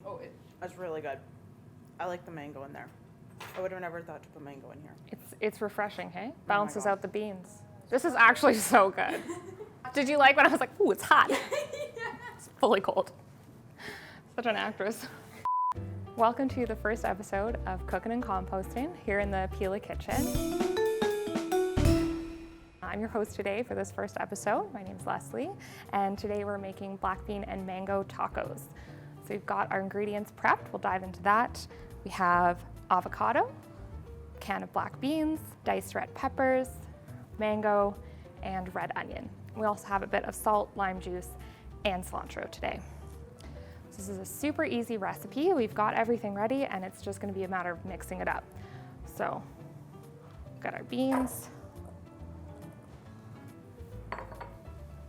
Oh, it's really good. I like the mango in there. I would have never thought to put mango in here. It's refreshing, hey? Balances out the beans. This is actually so good. Did you like when I was like, ooh, it's hot? Yeah. It's fully cold. Such an actress. Welcome to the first episode of Cookin Compostin here in the Pela Kitchen. I'm your host today for this first episode. My name's Leslie, and today we're making black bean and mango tacos. So we've got our ingredients prepped. We'll dive into that. We have avocado, a can of black beans, diced red peppers, mango, and red onion. We also have a bit of salt, lime juice, and cilantro today. So this is a super easy recipe. We've got everything ready, and it's just going to be a matter of mixing it up. So we've got our beans,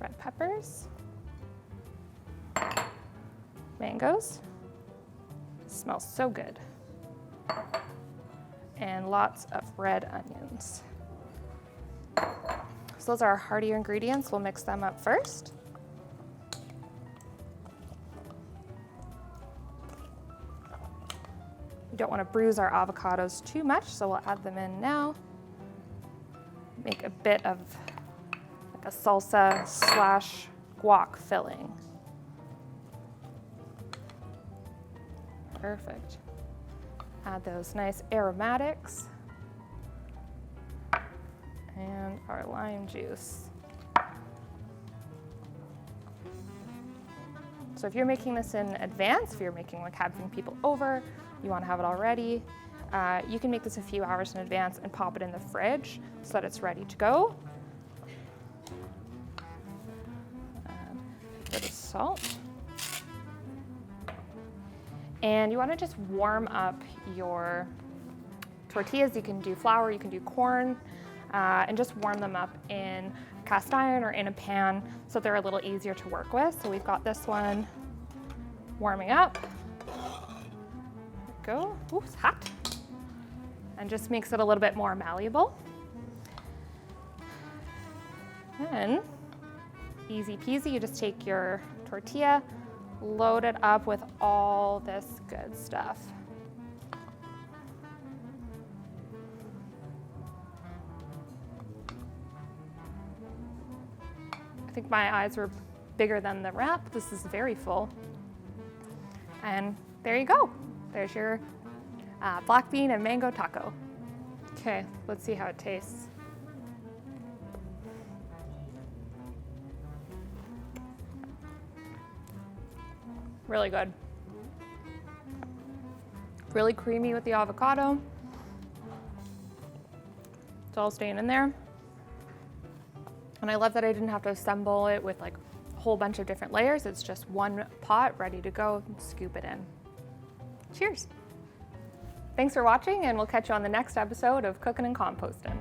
red peppers, mangoes, smells so good, and lots of red onions. So those are our heartier ingredients. We'll mix them up first. We don't want to bruise our avocados too much, so we'll add them in now. Make a bit of like a salsa slash guac filling. Perfect. Add those nice aromatics and our lime juice. So if you're making this in advance, if you're making like having people over, you want to have it all ready, you can make this a few hours in advance and pop it in the fridge so that it's ready to go. A bit of salt. And you want to just warm up your tortillas. You can do flour, you can do corn, and just warm them up in cast iron or in a pan so they're a little easier to work with. So we've got this one warming up. There we go. Ooh, it's hot. And just makes it a little bit more malleable. Then, easy peasy, you just take your tortilla, load it up with all this good stuff. I think my eyes were bigger than the wrap. This is very full. And there you go. There's your black bean and mango taco. Okay, let's see how it tastes. Really good. Really creamy with the avocado. It's all staying in there. And I love that I didn't have to assemble it with like a whole bunch of different layers. It's just one pot ready to go. Scoop it in. Cheers. Thanks for watching, and we'll catch you on the next episode of Cookin' and Compostin'.